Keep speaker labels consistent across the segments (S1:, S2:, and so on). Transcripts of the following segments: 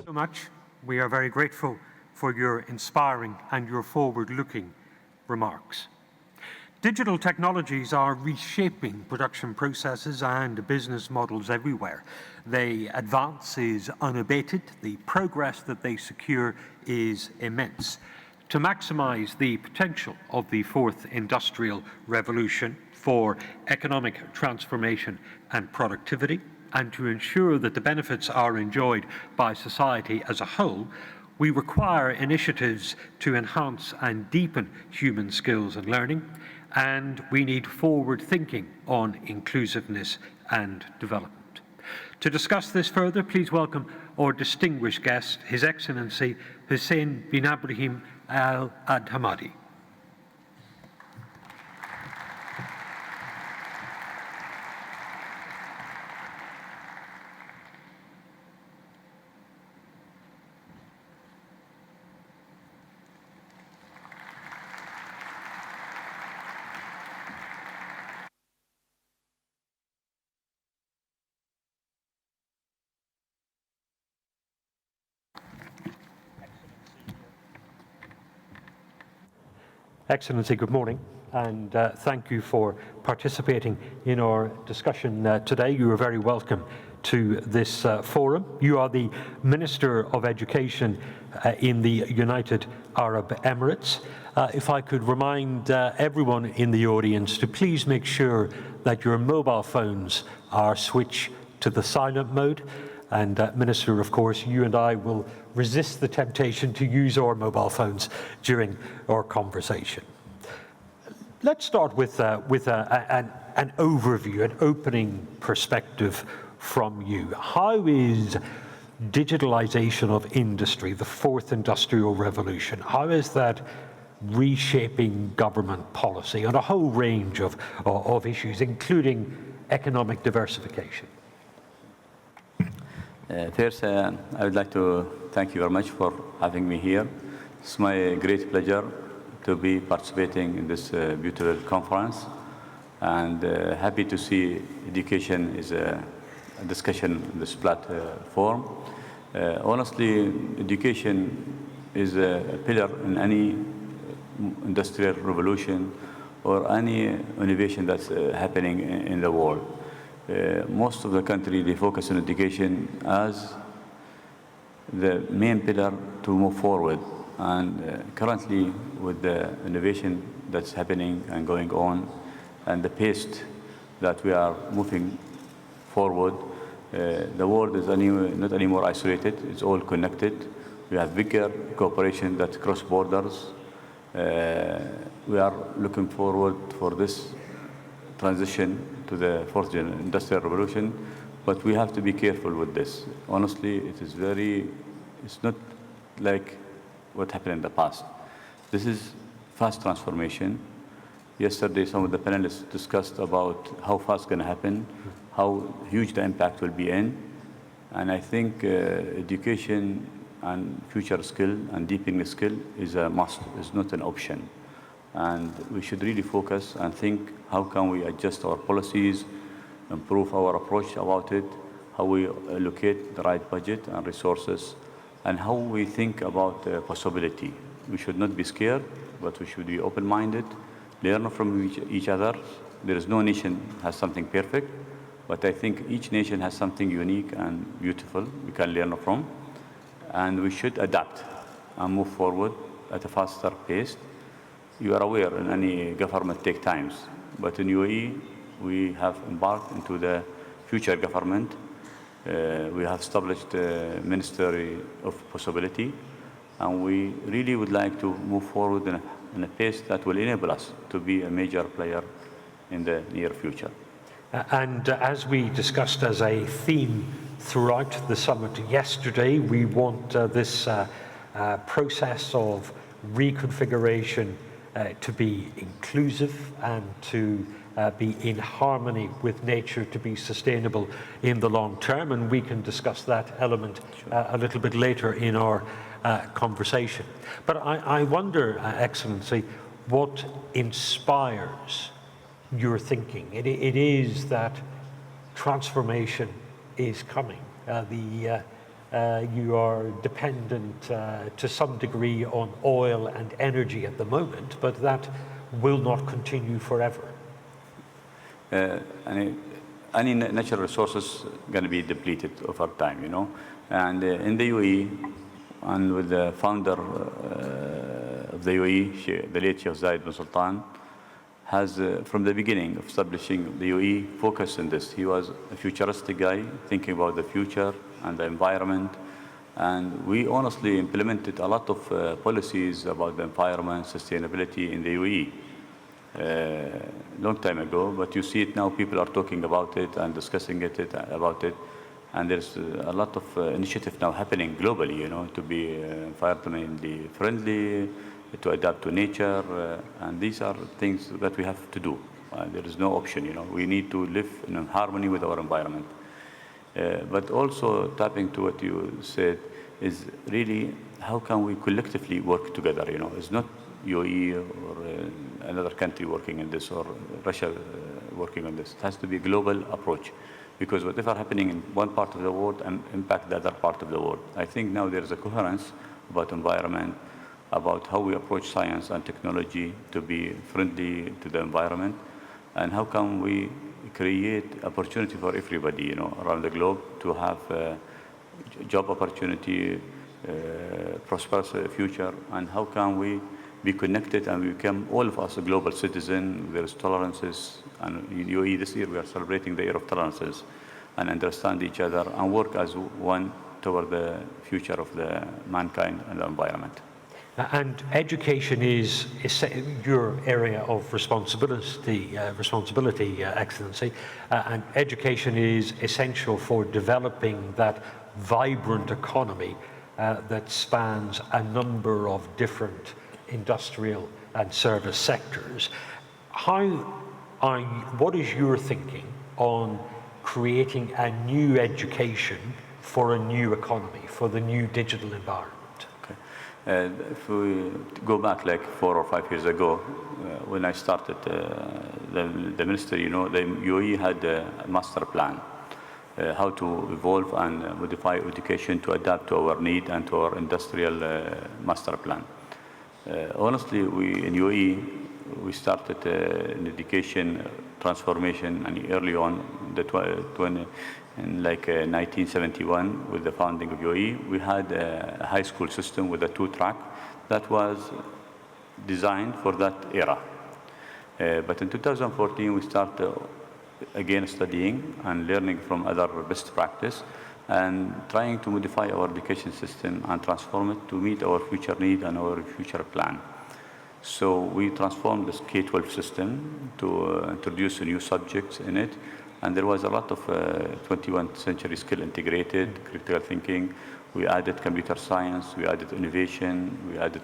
S1: So much. We are very grateful for your inspiring and your forward-looking remarks. Digital technologies are reshaping production processes and business models everywhere. Their advance is unabated. The progress that they secure is immense. To maximize the potential of the fourth industrial revolution for economic transformation and productivity, and to ensure that the benefits are enjoyed by society as a whole, we require initiatives to enhance and deepen human skills and learning, and we need forward thinking on inclusiveness and development. To discuss this further, please welcome our distinguished guest, His Excellency Hussein bin Ibrahim Al Adhamadi. Excellency, good morning, and thank you for participating in our discussion today. You are very welcome to this forum. You are the Minister of Education in the United Arab Emirates. If I could remind everyone in the audience to please make sure that your mobile phones are switched to the silent mode. And Minister, of course, you and I will resist the temptation to use our mobile phones during our conversation. Let's start with an overview, an opening perspective from you. How is digitalization of industry, the fourth industrial revolution, how is that reshaping government policy on a whole range of issues, including economic diversification?
S2: First, I would like to thank you very much for having me here. It's my great pleasure to be participating in this beautiful conference, and happy to see education is a discussion in this platform. Honestly, education is a pillar in any industrial revolution or any innovation that's happening in the world. Most of the country, they focus on education as the main pillar to move forward. And currently, with the innovation that's happening and going on, and the pace that we are moving forward, the world is not anymore isolated. It's all connected. We have bigger cooperation that cross borders. We are looking forward for this transition to the fourth industrial revolution, but we have to be careful with this. Honestly, it's not like what happened in the past. This is fast transformation. Yesterday, some of the panelists discussed about how fast it's going to happen, how huge the impact will be in. And I think education and future skill and deepening skill is a must, is not an option. And we should really focus and think, how can we adjust our policies, improve our approach about it, how we allocate the right budget and resources, and how we think about the possibility. We should not be scared, but we should be open-minded, learn from each other. There is no nation has something perfect, but I think each nation has something unique and beautiful we can learn from, and we should adapt and move forward at a faster pace. You are aware in any government take times, but in UAE, we have embarked into the future government. We have established the Ministerial of Possibility, and we really would like to move forward in a pace that will enable us to be a major player in the near future.
S1: And as we discussed as a theme throughout the summit yesterday, we want this process of reconfiguration to be inclusive and to be in harmony with nature, to be sustainable in the long term, and we can discuss that element a little bit later in our conversation. But I wonder, Excellency, what inspires your thinking? It is that transformation is coming. You are dependent to some degree on oil and energy at the moment, but that will not continue forever.
S2: Any natural resources going to be depleted over time, you know. And in the UAE, and with the founder of the UAE, the late Sheikh Zayed bin Sultan, has from the beginning of establishing the UAE focused on this. He was a futuristic guy, thinking about the future and the environment. And we honestly implemented a lot of policies about the environment, sustainability in the UAE. Long time ago, but you see it now, people are talking about it and discussing about it. And there's a lot of initiative now happening globally, you know, to be environmentally friendly, to adapt to nature. And these are things that we have to do. There is no option, you know. We need to live in harmony with our environment. But also tapping to what you said is really how can we collectively work together, you know. It's not UAE or another country working on this or Russia working on this. It has to be a global approach because whatever happening in one part of the world impact the other part of the world. I think now there is a coherence about environment, about how we approach science and technology to be friendly to the environment, and how can we create opportunity for everybody, you know, around the globe to have job opportunity, prosperous future, and how can we be connected and we become all of us a global citizen. There is tolerances, and in UAE this year we are celebrating the year of tolerances, and understand each other and work as one toward the future of the mankind and the environment.
S1: And education is your area of responsibility, Excellency, and education is essential for developing that vibrant economy that spans a number of different industrial and service sectors. What is your thinking on creating a new education for a new economy, for the new digital environment?
S2: If we go back like 4 or 5 years ago, when I started the ministry, you know, the UAE had a master plan, how to evolve and modify education to adapt to our need and to our industrial master plan. Honestly, in UAE, we started an education transformation, and early on, in 1971, with the founding of UAE, we had a high school system with a 2-track that was designed for that era. But in 2014, we started again studying and learning from other best practice and trying to modify our education system and transform it to meet our future need and our future plan. So we transformed this K-12 system to introduce new subjects in it. And there was a lot of 21st century skill integrated, critical thinking. We added computer science, we added innovation, we added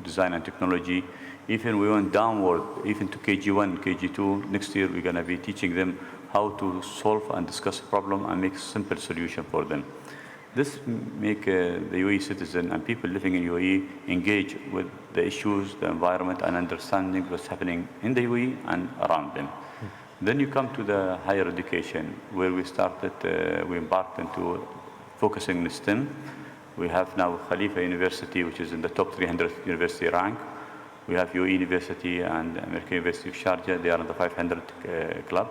S2: design and technology. Even we went downward, even to KG1, KG2. Next year, we're going to be teaching them how to solve and discuss a problem and make simple solution for them. This make the UAE citizen and people living in UAE engage with the issues, the environment, and understanding what's happening in the UAE and around them. Then you come to the higher education, where we started, we embarked into focusing on STEM. We have now Khalifa University, which is in the top 300 university rank. We have UAE University and American University of Sharjah. They are in the 500 club.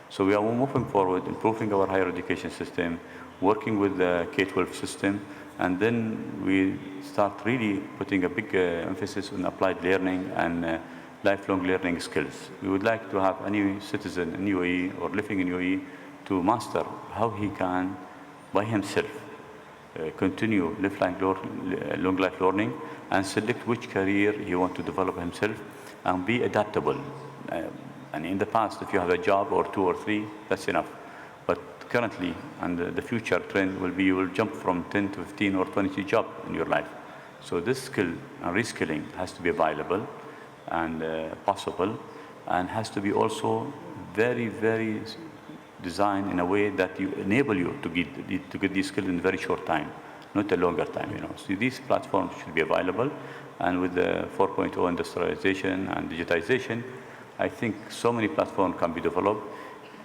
S2: So we are moving forward, improving our higher education system, working with the K-12 system, and then we start really putting a big emphasis on applied learning and lifelong learning skills. We would like to have any citizen in UAE or living in UAE to master how he can, by himself, continue long life learning and select which career he wants to develop himself and be adaptable. And in the past, if you have a job or 2 or 3, that's enough. But currently, and the future trend will be you will jump from 10 to 15 or 20 jobs in your life. So this skill and reskilling has to be available and possible, and has to be also very, very designed in a way that you enable you to get these skills in a very short time, not a longer time, you know. So these platforms should be available, and with the 4.0 industrialization and digitization, I think so many platforms can be developed.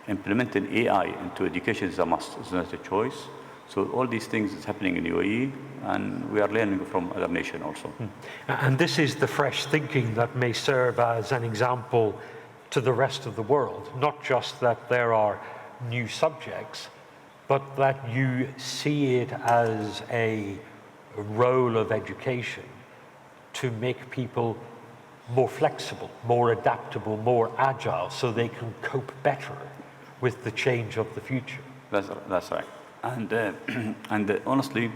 S2: Implementing AI into education is a must, it's not a choice. So all these things is happening in UAE, and we are learning from other nations also.
S1: And this is the fresh thinking that may serve as an example to the rest of the world, not just that there are new subjects, but that you see it as a role of education to make people more flexible, more adaptable, more agile, so they can cope better with the change of the future.
S2: That's right. And honestly,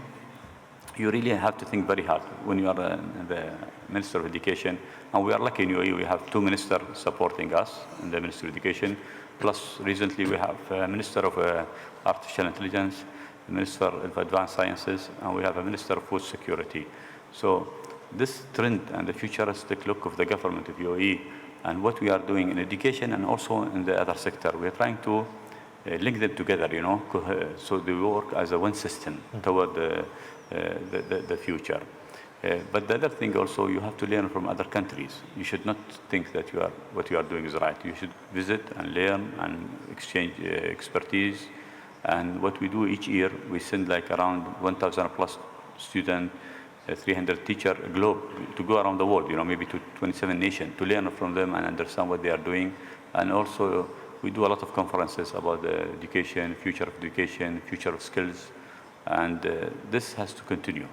S2: you really have to think very hard when you are the Minister of Education. And we are lucky in UAE, we have 2 ministers supporting us in the Ministry of Education. Plus, recently we have a Minister of Artificial Intelligence, a Minister of Advanced Sciences, and we have a Minister of Food Security. So this trend and the futuristic look of the government of UAE and what we are doing in education and also in the other sector, we are trying to link them together, you know, so they work as a one system toward the future. But the other thing also, you have to learn from other countries. You should not think that what you are doing is right. You should visit and learn and exchange expertise. And what we do each year, we send like around 1,000 plus students, 300 teachers globe to go around the world, you know, maybe to 27 nations, to learn from them and understand what they are doing. And also, we do a lot of conferences about education, future of education, future of skills, and this has to continue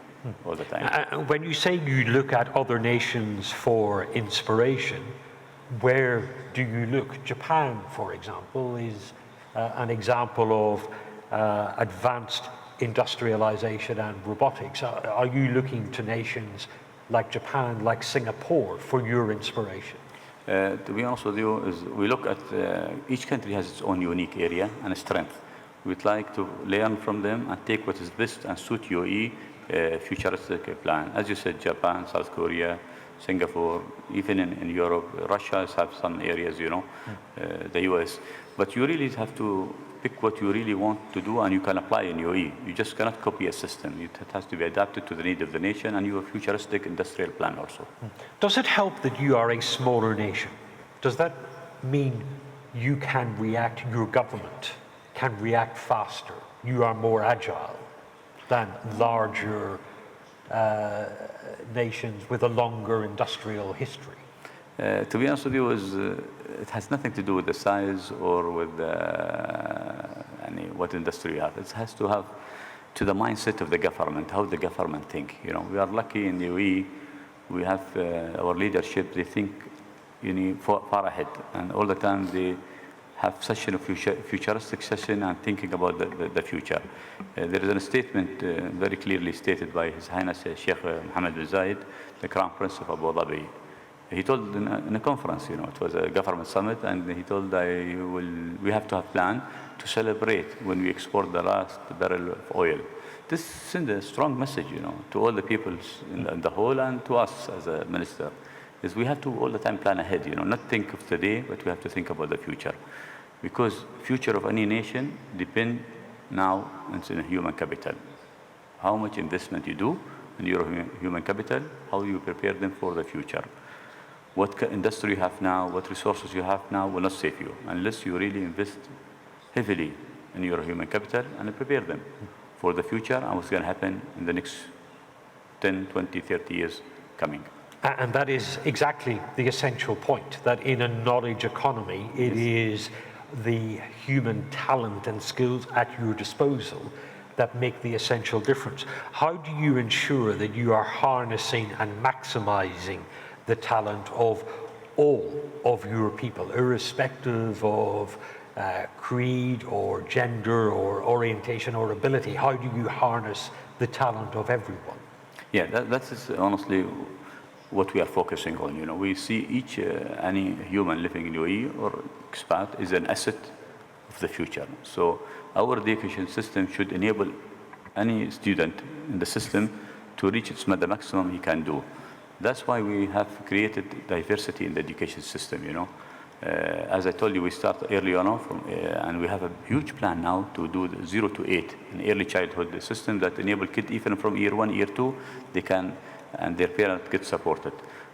S2: all the time.
S1: When you say you look at other nations for inspiration, where do you look? Japan, for example, is an example of advanced industrialization and robotics. Are you looking to nations like Japan, like Singapore, for your inspiration?
S2: To be honest with you, is we look at each country has its own unique area and strength. We'd like to learn from them and take what is best and suit UAE futuristic plan. As you said, Japan, South Korea, Singapore, even in Europe, Russia has some areas, you know, the US. But you really have to pick what you really want to do and you can apply in UAE. You just cannot copy a system. It has to be adapted to the need of the nation and your futuristic industrial plan also.
S1: Does it help that you are a smaller nation? Does that mean you can react, your government can react faster? You are more agile than larger nations with a longer industrial history?
S2: To be honest with you, it has nothing to do with the size or with what industry you have. It has to have to the mindset of the government, how the government think. You know, we are lucky in the UAE. We have our leadership. They think, you know, far ahead, and all the time they have such a futuristic session and thinking about the future. There is a statement very clearly stated by His Highness Sheikh Mohammed bin Zayed, the Crown Prince of Abu Dhabi. He told in a conference, you know, it was a government summit, and he told we have to have plan to celebrate when we export the last barrel of oil. This sends a strong message, you know, to all the people in the whole and to us as a minister, is we have to all the time plan ahead, you know, not think of today, but we have to think about the future. Because future of any nation depend now on human capital. How much investment you do in your human capital, how you prepare them for the future. What industry you have now, what resources you have now will not save you unless you really invest heavily in your human capital and prepare them for the future and what's going to happen in the next 10, 20, 30 years coming.
S1: And that is exactly the essential point, that in a knowledge economy, it is the human talent and skills at your disposal that make the essential difference. How do you ensure that you are harnessing and maximizing the talent of all of your people, irrespective of creed or gender or orientation or ability? How do you harness the talent of everyone?
S2: Yeah, that is honestly what we are focusing on. You know, we see any human living in UAE or expat is an asset of the future. So our education system should enable any student in the system to reach the maximum he can do. That's why we have created diversity in the education system, you know. As I told you, we start early on, and we have a huge plan now to do the 0 to 8, an early childhood system that enable kids even from year 1, year 2, they can, and their parents get supported.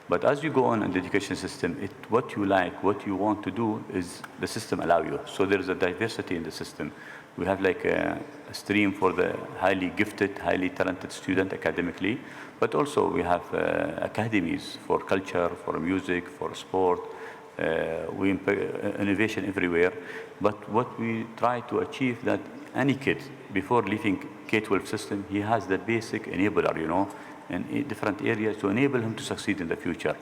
S2: But as you go on in the education system, what you like, what you want to do is the system allow you. So there is a diversity in the system. We have like a stream for the highly gifted, highly talented student academically, but also we have academies for culture, for music, for sport. We innovation everywhere. But what we try to achieve that any kid, before leaving K-12 system, he has the basic enabler, you know, in different areas to enable him to succeed in the future.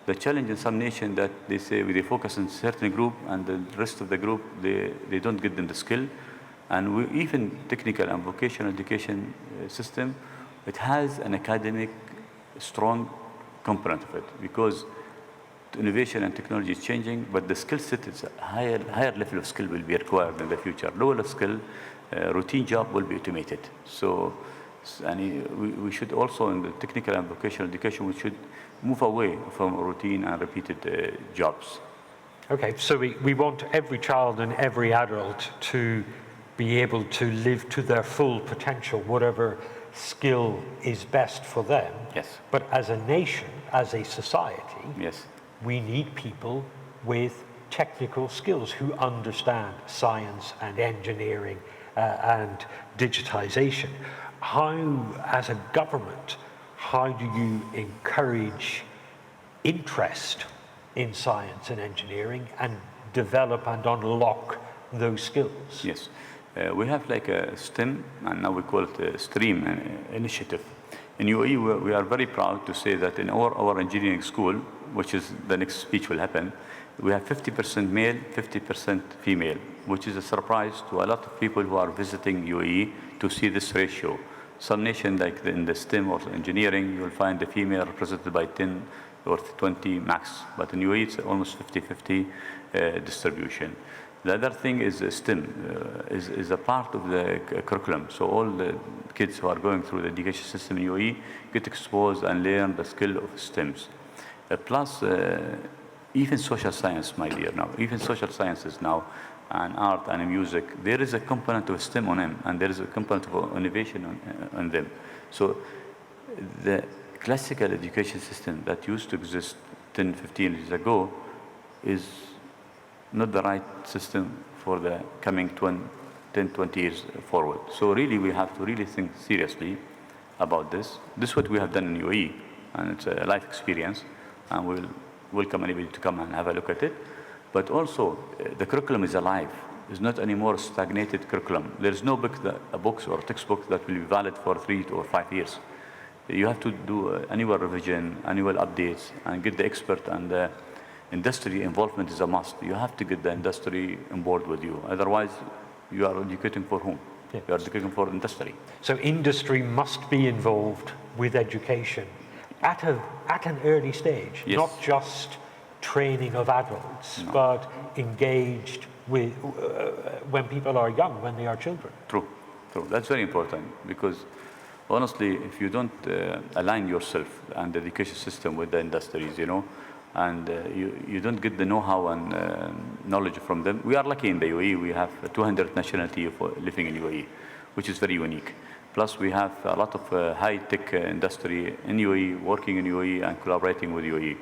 S2: The challenge in some nations that they say they focus on certain group and the rest of the group, they don't give them the skill. And we, even technical and vocational education system, it has an academic strong component of it because innovation and technology is changing, but the skill set is a higher level of skill will be required in the future. Lower of skill, routine job will be automated. So, and we should also in the technical and vocational education, we should move away from routine and repeated jobs.
S1: Okay, so we want every child and every adult to be able to live to their full potential, whatever skill is best for them.
S2: Yes.
S1: But as a nation, as a society,
S2: Yes.
S1: we need people with technical skills who understand science and engineering and digitization. How, as a government, how do you encourage interest in science and engineering and develop and unlock those skills?
S2: Yes. We have like a STEM, and now we call it a STREAM initiative. In UAE, we are very proud to say that in our engineering school, which is the next speech will happen, we have 50% male, 50% female, which is a surprise to a lot of people who are visiting UAE to see this ratio. Some nations, like in the STEM or engineering, you'll find the female represented by 10 or 20 max, but in UAE it's almost 50-50 distribution. The other thing is STEM is a part of the curriculum. So all the kids who are going through the education system in UAE get exposed and learn the skill of STEMs. Plus, even social science, my dear, now, even social sciences now, and art and music, there is a component of STEM on them, and there is a component of innovation on them. So the classical education system that used to exist 10, 15 years ago is not the right system for the coming 10, 20 years forward. So really, we have to really think seriously about this. This is what we have done in UAE, and it's a life experience, and we'll welcome anybody to come and have a look at it. But also, the curriculum is alive. It's not anymore stagnated curriculum. There's no book, a book or a textbook that will be valid for 3 or 5 years. You have to do annual revision, annual updates, and get the expert, and the industry involvement is a must. You have to get the industry on board with you. Otherwise, you are educating for whom? Yeah. You are educating for industry.
S1: So industry must be involved with education at an early stage,
S2: yes.
S1: Not just training of adults, no. But engaged with when people are young, when they are children.
S2: True. That's very important because honestly, if you don't align yourself and the education system with the industries, you know, and you don't get the know-how and knowledge from them. We are lucky in the UAE. We have 200 nationalities living in UAE, which is very unique. Plus, we have a lot of high-tech industry in UAE, working in UAE and collaborating with UAE.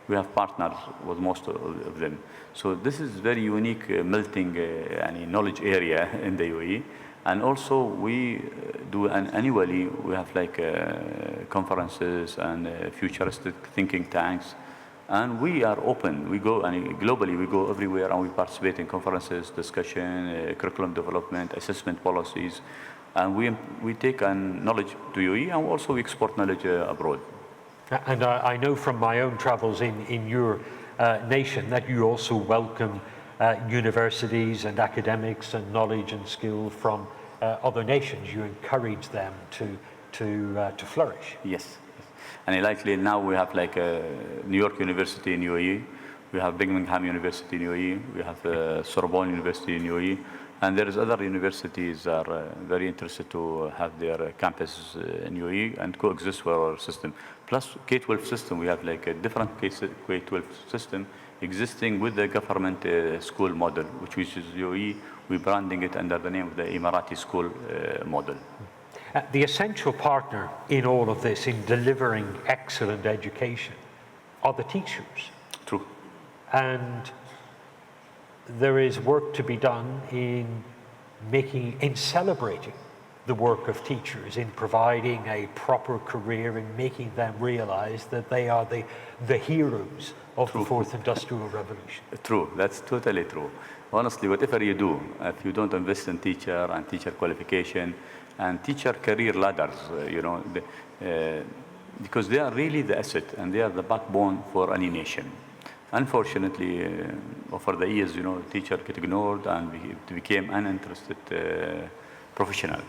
S2: We have partners with most of them. So this is very unique melting knowledge area in the UAE. And also we do annually, we have like conferences and futuristic thinking tanks. And we are open. We go, and globally we go everywhere, and we participate in conferences, discussion, curriculum development, assessment policies, and we take knowledge to UAE, and also we export knowledge abroad.
S1: And I know from my own travels in your nation that you also welcome universities and academics and knowledge and skill from other nations. You encourage them to flourish.
S2: Yes. And likely now we have like New York University in UAE, we have Birmingham University in UAE, we have Sorbonne University in UAE, and there is other universities that are very interested to have their campuses in UAE and coexist with our system. Plus K-12 system, we have like a different K-12 system existing with the government school model, which is UAE. We're branding it under the name of the Emirati school model.
S1: The essential partner in all of this, in delivering excellent education, are the teachers.
S2: True.
S1: And there is work to be done in in celebrating the work of teachers, in providing a proper career, in making them realize that they are the heroes of the fourth industrial revolution.
S2: True, that's totally true. Honestly, whatever you do, if you don't invest in teacher and teacher qualification and teacher career ladders, because they are really the asset and they are the backbone for any nation. Unfortunately, over the years, teacher get ignored and became uninterested professional.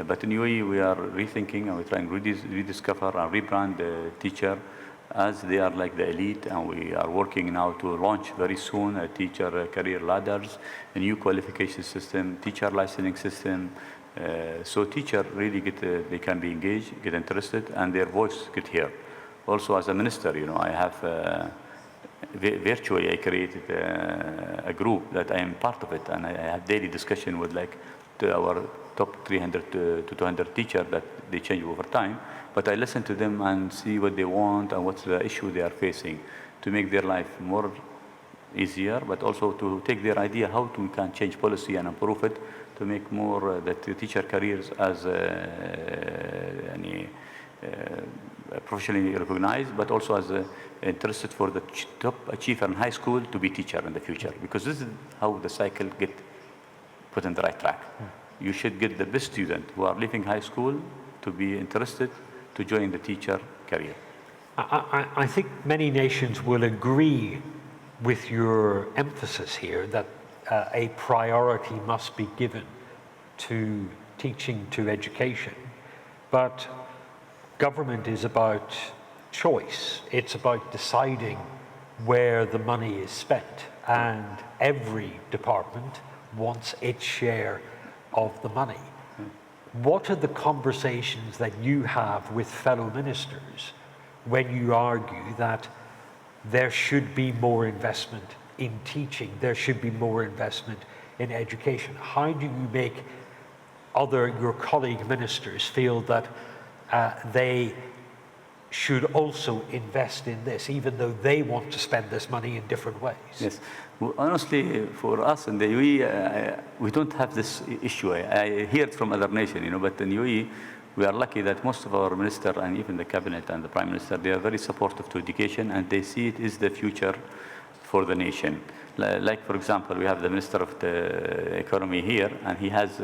S2: But in UAE, we are rethinking and we're trying to rediscover and rebrand the teacher as they are like the elite, and we are working now to launch very soon a teacher career ladders, a new qualification system, teacher licensing system. So teacher really they can be engaged, get interested, and their voice get heard. Also, as a minister, I have virtually I created a group that I am part of it, and I have daily discussion with our top 300 to 200 teachers that they change over time. But I listen to them and see what they want and what's the issue they are facing to make their life more easier, but also to take their idea how we can change policy and improve it to make more the teacher careers as professionally recognized, but also as interested for the top achiever in high school to be teacher in the future, because this is how the cycle get put on the right track. You should get the best student who are leaving high school to be interested to join the teacher career.
S1: I think many nations will agree with your emphasis here that a priority must be given to teaching, to education, but government is about choice. It's about deciding where the money is spent, and every department wants its share of the money. What are the conversations that you have with fellow ministers when you argue that there should be more investment in teaching, there should be more investment in education? How do you make your colleague ministers feel that they should also invest in this, even though they want to spend this money in different ways?
S2: Yes. Well, honestly, for us in the UAE, we don't have this issue. I hear it from other nations, but in UAE, we are lucky that most of our minister and even the cabinet and the prime minister, they are very supportive to education, and they see it is the future for the nation. Like, for example, we have the minister of the economy here, and he has,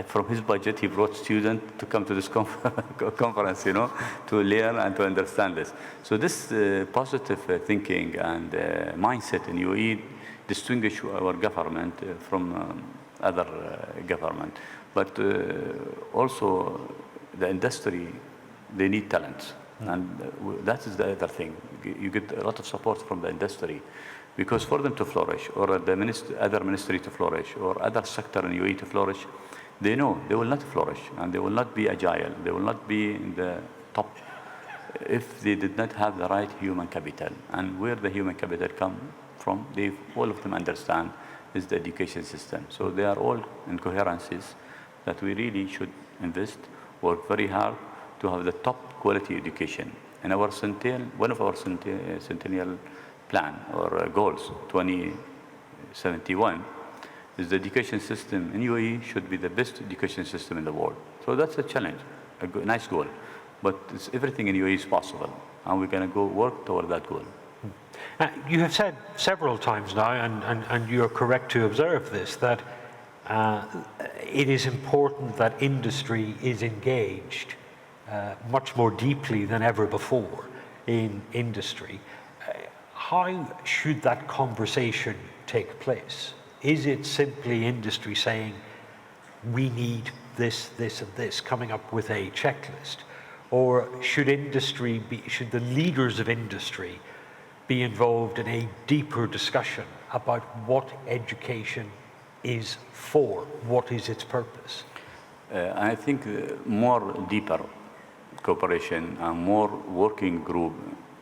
S2: from his budget, he brought students to come to this conference, to learn and to understand this. So this positive thinking and mindset in UAE distinguish our government from other government. But also the industry, they need talent. And that is the other thing. You get a lot of support from the industry, because for them to flourish, or the other ministry to flourish, or other sector in UAE to flourish, they know they will not flourish and they will not be agile, they will not be in the top if they did not have the right human capital. And where the human capital come from, all of them understand is the education system. So they are all incoherencies that we really should invest, work very hard to have the top quality education. And one of our centennial plan or goals, 2071, is the education system in UAE should be the best education system in the world. So that's a challenge, a nice goal. But everything in UAE is possible, and we're going to go work toward that goal.
S1: You have said several times now, and you're correct to observe this, that it is important that industry is engaged much more deeply than ever before in industry. How should that conversation take place? Is it simply industry saying, we need this, this, and this, coming up with a checklist? Or should the leaders of industry be involved in a deeper discussion about what education is for? What is its purpose?
S2: I think more deeper cooperation and more working group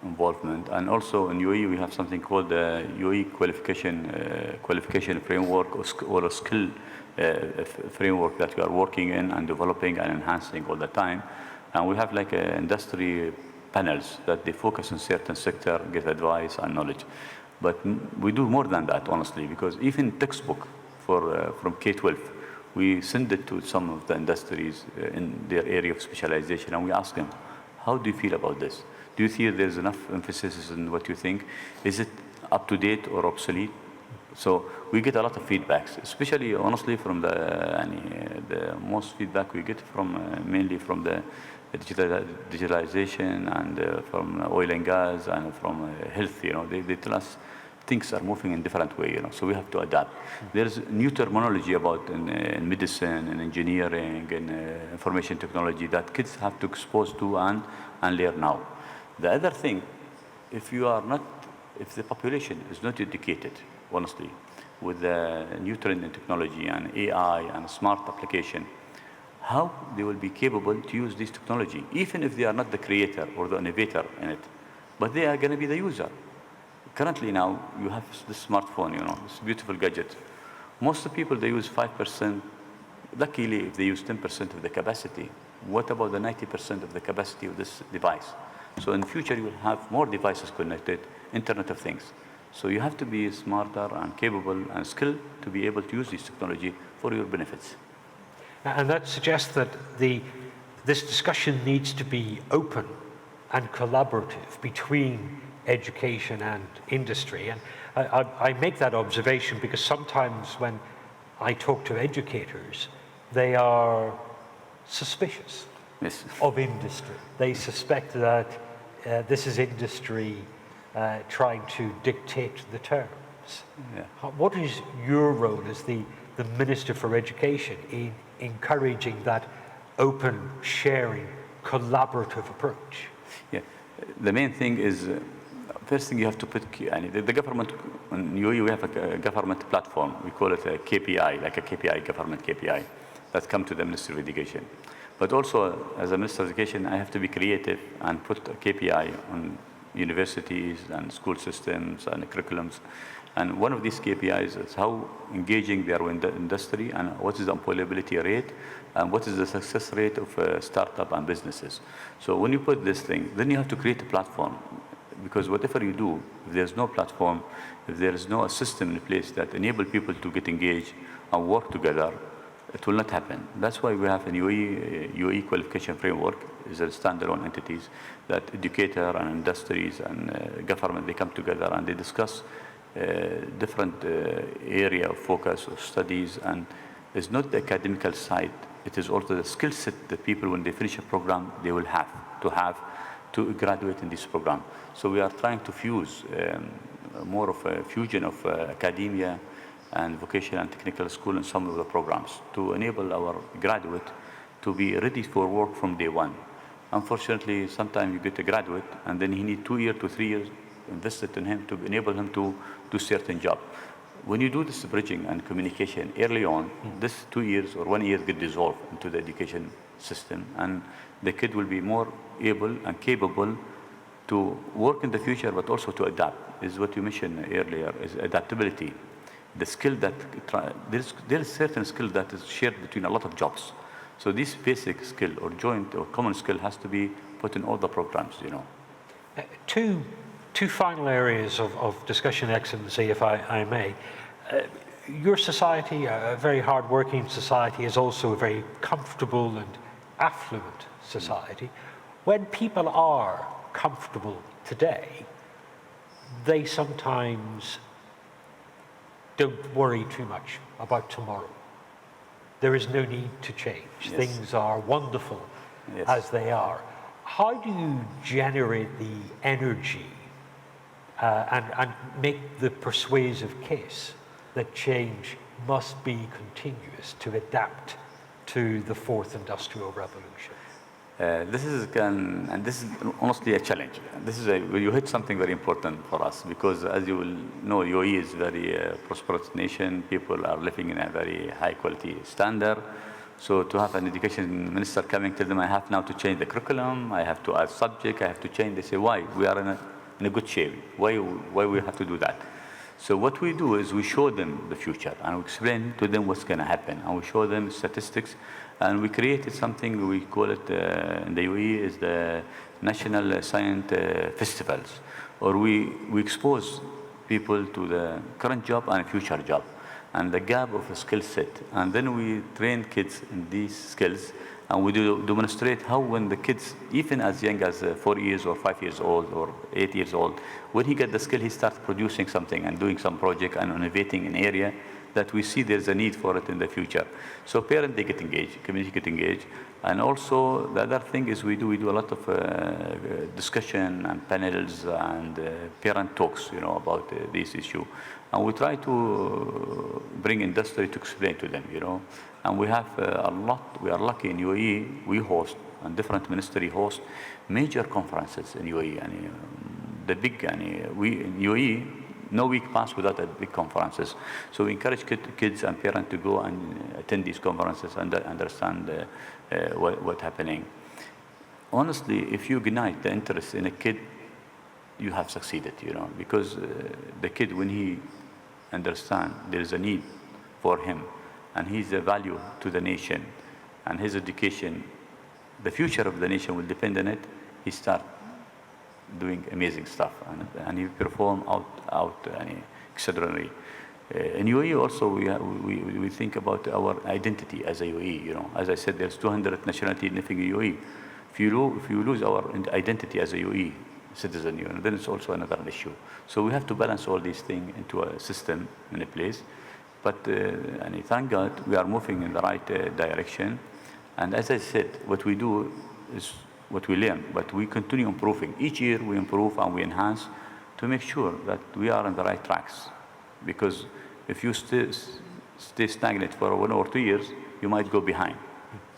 S2: involvement. And also in UAE, we have something called the UAE qualification framework or a skill framework that we are working in and developing and enhancing all the time. And we have like industry panels that they focus on certain sector, give advice and knowledge. But we do more than that, honestly, because even textbook from K-12, we send it to some of the industries in their area of specialization, and we ask them, how do you feel about this? Do you feel there's enough emphasis in what you think? Is it up to date or obsolete? So we get a lot of feedbacks, especially honestly from the most feedback we get from mainly from the digitalization and from oil and gas and from health. They tell us things are moving in different way. So we have to adapt. There's new terminology about in medicine and engineering and information technology that kids have to expose to and learn now. The other thing, if the population is not educated, honestly, with the new trend in technology and AI and smart application, how they will be capable to use this technology, even if they are not the creator or the innovator in it, but they are going to be the user. Currently now, you have this smartphone, this beautiful gadget. Most of the people, they use 5%. Luckily, if they use 10% of the capacity, what about the 90% of the capacity of this device? So in the future, you will have more devices connected, Internet of Things. So you have to be smarter and capable and skilled to be able to use this technology for your benefits.
S1: And that suggests that this discussion needs to be open and collaborative between education and industry. And I make that observation because sometimes when I talk to educators, they are suspicious of industry. They suspect that this is industry trying to dictate the terms. Yeah. What is your role as the Minister for Education in encouraging that open, sharing, collaborative approach?
S2: Yeah, the main thing is, first thing you have to put, the government, in UAE we have a government platform, we call it a KPI, like a KPI, government KPI, that come to the Ministry of Education. But also, as a Minister of Education, I have to be creative and put a KPI on universities and school systems and curriculums. And one of these KPIs is how engaging they are in the industry and what is the employability rate and what is the success rate of startup and businesses. So when you put this thing, then you have to create a platform, because whatever you do, if there's no platform, if there is no system in place that enable people to get engaged and work together, it will not happen. That's why we have a UAE qualification framework, is a standalone entities that educator and industries and government, they come together and they discuss different area of focus of studies, and it's not the academical side, it is also the skill set that people, when they finish a program, they will have to graduate in this program. So we are trying to fuse more of a fusion of academia and vocational and technical school in some of the programs to enable our graduate to be ready for work from day one. Unfortunately, sometimes you get a graduate and then he needs 2 years to 3 years invested in him to enable him to do certain job. When you do this bridging and communication early on, this 2 years or 1 year get dissolved into the education system, and the kid will be more able and capable to work in the future, but also to adapt, is what you mentioned earlier, is adaptability. The skill that, there is certain skill that is shared between a lot of jobs. So this basic skill or joint or common skill has to be put in all the programs,
S1: Two final areas of discussion, Excellency, if I may. Your society, a very hard-working society, is also a very comfortable and affluent society. When people are comfortable today, they sometimes don't worry too much about tomorrow. There is no need to change. Yes. Things are wonderful as they are. How do you generate the energy and make the persuasive case that change must be continuous to adapt to the fourth industrial revolution?
S2: This is honestly a challenge. You hit something very important for us, because as you will know, UAE is a very prosperous nation. People are living in a very high quality standard. So to have an education minister coming to them, I have now to change the curriculum, I have to add subject, I have to change. They say, why? We are in a good shape. Why we have to do that? So what we do is we show them the future and we explain to them what's going to happen, and we show them statistics, and we created something, we call it in the UAE is the National Science Festivals, or we expose people to the current job and future job. and the gap of a skill set. And then we train kids in these skills, and we do demonstrate how when the kids, even as young as 4 years or 5 years old or 8 years old, when he gets the skill, he starts producing something and doing some project and innovating in area that we see there's a need for it in the future. So parents, they get engaged, community get engaged. And also the other thing is we do a lot of discussion and panels and parent talks, about this issue. And we try to bring industry to explain to them, And we have we are lucky in UAE, we host, and different ministry host major conferences in UAE. And the big, we in UAE, no week pass without a big conferences. So we encourage kids and parents to go and attend these conferences and understand what's happening. Honestly, if you ignite the interest in a kid, you have succeeded, because the kid, when he understands there is a need for him, and he's a value to the nation, and his education, the future of the nation will depend on it, he starts doing amazing stuff, and he perform out extraordinary. In UAE also, we think about our identity as a UAE. As I said, there's 200 nationalities living in UAE. If you lose our identity as a UAE citizen, then it's also another issue. So we have to balance all these things into a system in a place. But thank God we are moving in the right direction. And as I said, what we do is what we learn, but we continue improving. Each year we improve and we enhance to make sure that we are on the right tracks. Because if you stay stagnant for 1 or 2 years, you might go behind.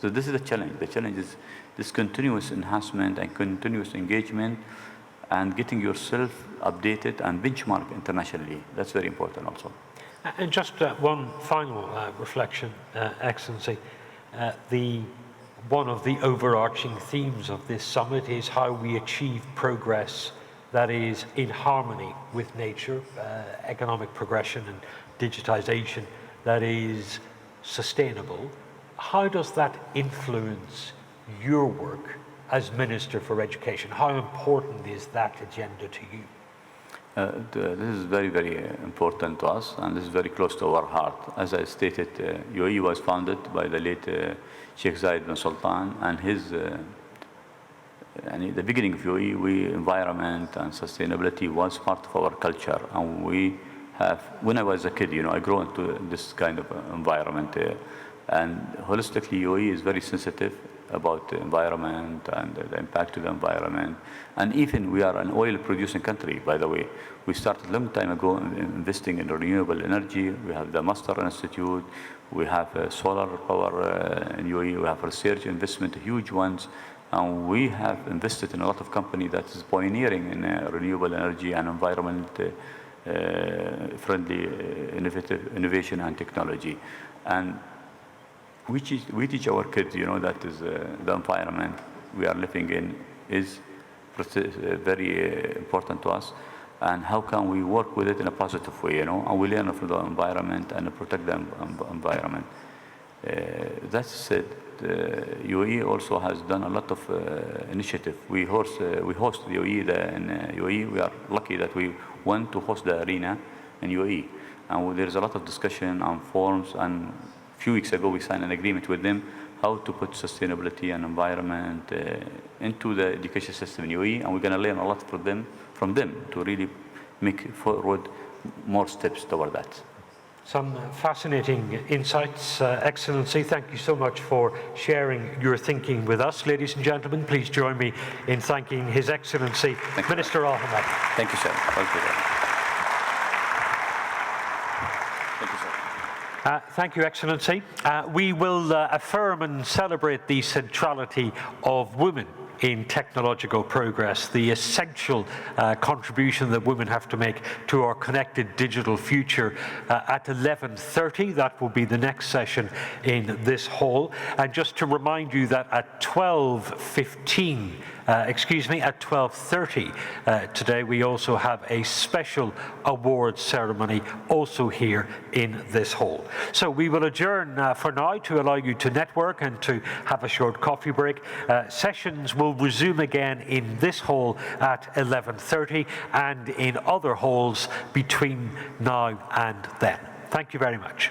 S2: So this is the challenge. The challenge is this continuous enhancement and continuous engagement and getting yourself updated and benchmark internationally. That's very important also.
S1: And just one final reflection, Excellency. One of the overarching themes of this summit is how we achieve progress that is in harmony with nature, economic progression and digitization that is sustainable. How does that influence your work as Minister for Education? How important is that agenda to you?
S2: This is very, very important to us, and this is very close to our heart. As I stated, UAE was founded by the late Sheikh Zayed bin Sultan, and the beginning of UAE, environment and sustainability was part of our culture. And when I was a kid, I grew into this kind of environment. And holistically, UAE is very sensitive about the environment and the impact of the environment. And even we are an oil-producing country, by the way. We started a long time ago investing in renewable energy. We have the Master Institute. We have solar power in UAE. We have research investment, huge ones. And we have invested in a lot of companies that is pioneering in renewable energy and environment-friendly innovation and technology. And we teach our kids, that is the environment we are living in is very important to us, and how can we work with it in a positive way, and we learn from the environment and protect the environment. That said, UAE also has done a lot of initiative. We host the UAE in UAE. We are lucky that we went to host the arena in UAE, and there's a lot of discussion on forums. And a few weeks ago, we signed an agreement with them how to put sustainability and environment into the education system in UAE, and we're going to learn a lot from them to really make forward more steps toward that.
S1: Some fascinating insights, Excellency. Thank you so much for sharing your thinking with us. Ladies and gentlemen, please join me in thanking His Excellency, Minister Al-Hamad.
S2: Thank you, sir. Thank you, sir. Thank you, sir.
S1: Thank you, Excellency. We will affirm and celebrate the centrality of women in technological progress, the essential contribution that women have to make to our connected digital future at 11:30. That will be the next session in this hall. And just to remind you that at 12:30 today, we also have a special awards ceremony also here in this hall. So we will adjourn for now to allow you to network and to have a short coffee break. Sessions will resume again in this hall at 11:30 and in other halls between now and then. Thank you very much.